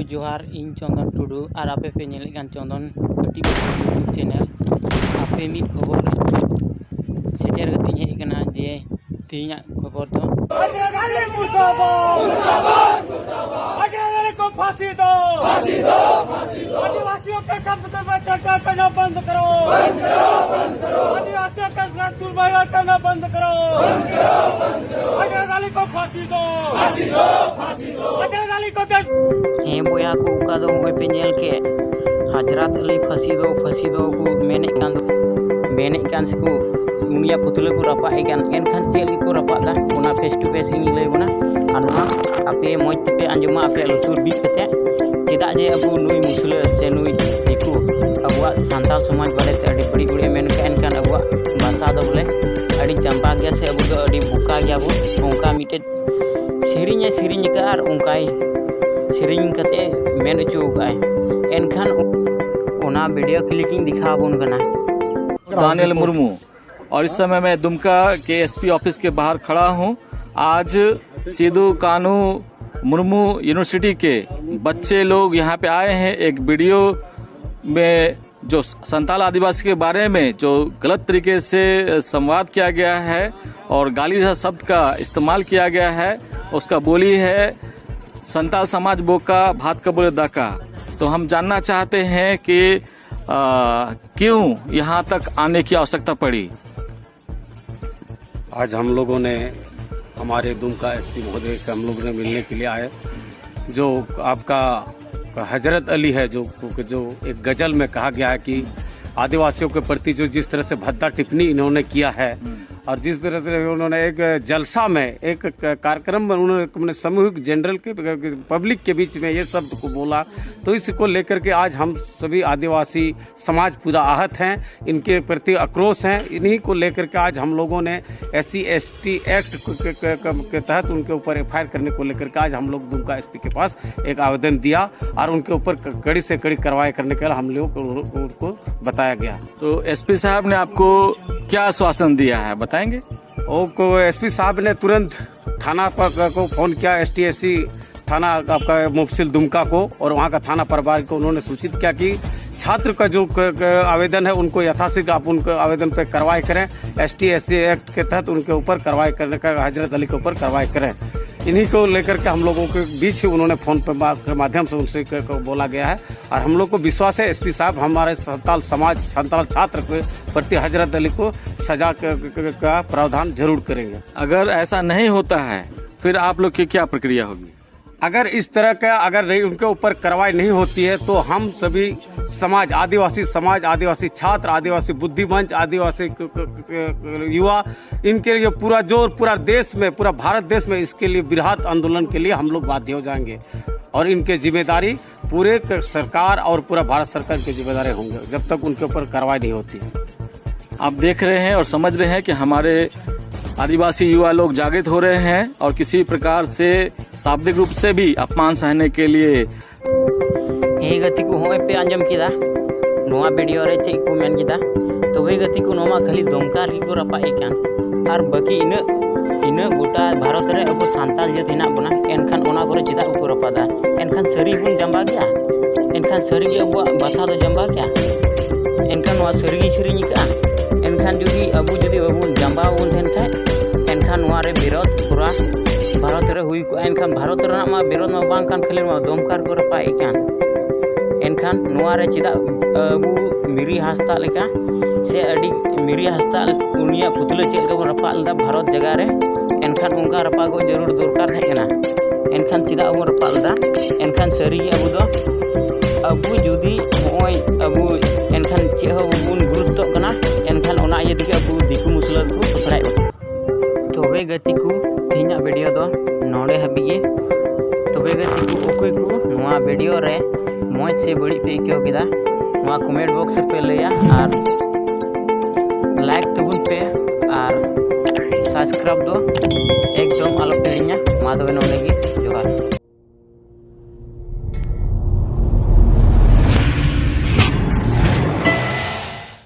जोहार इन चंदन टुडू और आपे पे नेले कान चंदन कटी यूट्यूब चैनल आपे मिट खबर सेटेर गति हे कना जे तीना खबर दो अजराली मुर्दाबाद अजराली को फांसी दो आदिवासियों के शब्द में चर्चा करना बंद करो आदिवासियों के साथ दुर्व्यवहार करना बंद करो अजराली को फांसी दो अजराली को हे बोया को उका दो होय पे नेल के हजरत अली फांसी दो को मेने कान से को उनिया पुतला को रपा एकान एनखान चेल को रपादा ओना फेस टू फेस इन लय बना आना आपे मौज पे अंजमा आपे लुतुर बीत कते चेदा जे अबु नुई मुसला से नुई दिकु अबुआ सांताल समाज बारेते अडी बड़ी बड़ी मेन के एनखान अबुआ भाषा दो बोले अडी चंपा गया से अबु दो अडी बुका गया बो ओंका मिटे सिरिंज का आर ओंकाई सिरिंग कते मेन चो गाय एनखान ओना वीडियो क्लिकिंग दिखा बोन कना दानियल मुर्मू। और इस समय मैं दुमका के एसपी ऑफिस के बाहर खड़ा हूं। आज सिद्धू कानू मुर्मू यूनिवर्सिटी के बच्चे लोग यहां पे आए हैं। एक वीडियो में जो संताल आदिवासी के बारे में जो गलत तरीके से संवाद किया गया है और गाली शब्द का इस्तेमाल किया गया है, उसका बोली है संताल समाज बोका भात का बोले दाका। तो हम जानना चाहते हैं कि क्यों यहाँ तक आने की आवश्यकता पड़ी। आज हम लोगों ने हमारे दुमका एसपी महोदय से हम लोग ने मिलने के लिए आए। जो आपका हजरत अली है जो एक गज़ल में कहा गया है कि आदिवासियों के प्रति जो जिस तरह से भद्दा टिप्पणी इन्होंने किया है और जिस तरह से उन्होंने एक जलसा में एक कार्यक्रम में उन्होंने सामूहिक जनरल के पब्लिक के बीच में ये शब्द को बोला, तो इसको लेकर के आज हम सभी आदिवासी समाज पूरा आहत हैं, इनके प्रति आक्रोश हैं। इन्हीं को लेकर के आज हम लोगों ने SC/ST एक्ट के तहत उनके ऊपर FIR करने को लेकर के आज हम लोग दुमका एसपी के पास एक आवेदन दिया और उनके ऊपर कड़ी से कड़ी कार्रवाई करने के लिए हम लोग को उनको बताया गया। तो एसपी साहब ने आपको क्या आश्वासन दिया है बताएंगे? एसपी साहब ने तुरंत थाना पर को फ़ोन किया, ST/SC थाना आपका मुफसिल दुमका को, और वहाँ का थाना प्रभारी को उन्होंने सूचित किया कि छात्र का जो आवेदन है उनको यथाशीघ्र आप उनके आवेदन पर कार्रवाई करें। ST/SC एक्ट के तहत उनके ऊपर कार्रवाई करने का हजरत अली के ऊपर कार्रवाई करें। इन्हीं को लेकर के हम लोगों के बीच ही उन्होंने फ़ोन के माध्यम से उनसे को बोला गया है और हम लोग को विश्वास है एसपी साहब हमारे संताल समाज संताल छात्र के प्रति हजरत अली को सजा का प्रावधान जरूर करेंगे। अगर ऐसा नहीं होता है फिर आप लोग की क्या प्रक्रिया होगी? अगर इस तरह का अगर उनके ऊपर कार्रवाई नहीं होती है तो हम सभी समाज, आदिवासी छात्र, आदिवासी बुद्धिमंच, आदिवासी युवा, इनके लिए पूरा जोर पूरा भारत देश में इसके लिए बृहत आंदोलन के लिए हम लोग बाध्य हो जाएंगे और इनके जिम्मेदारी पूरे सरकार और पूरा भारत सरकार की जिम्मेदारी होंगे जब तक उनके ऊपर कार्रवाई नहीं होती है। आप देख रहे हैं और समझ रहे हैं कि हमारे आदिवासी युवा लोग जागृत हो रहे हैं और किसी प्रकार से शाब्दिक रूप से भी अपमान सहने के लिए हे गति को होय पे अंजम किदा नोआ वीडियो रे चेक को मेन किदा तो वे गति को नोमा खाली दुमका ली को रपा एकान और बाकी इन गोटा भारत रे अब सांताल जात हिना बना एनखान ओना करे चिदा को रपादा एनखान सरी बुन जंबा गया एनखान सरी के अब भाषा दो जंबा गया एनखान नोआ सरी सिरिंग का एनखान जुदी अबु बाबुन जंबा बन थेन खाय एनखान नोआ रे विरोध पूरा भारत रे हुई को एनखान भारत रे मा विरोध मा बांग कान खाली मा दमकार को रपा एकान एनखान नोआ रे चिदा अबु मिरी हस्ता लेका से अडी मिरी हस्ता उनिया पुतला चेल का रपा लदा भारत जगह रे एनखान उनका रपा को जरूर दरकार है ना एनखान चिदा अबु रपा लदा एनखान सरी अबु दो अबु जुदी होय अबु एनखान चे हो बुन गुरुत्व कना एनखान ओना ये दिके अबु दिकु मुसला को पसराय तोबे गति को तीना वीडियो दो नोडे हबिगे तोबे गति को ओकुई को नोआ वीडियो रे मौज से बड़ी पे क्यों किदा नोआ कमेंट बॉक्स पे लैया और लाइक तबुन पे और सब्सक्राइब दो एकदम आलो पेड़िया मा तबे नोडे गे जोहार।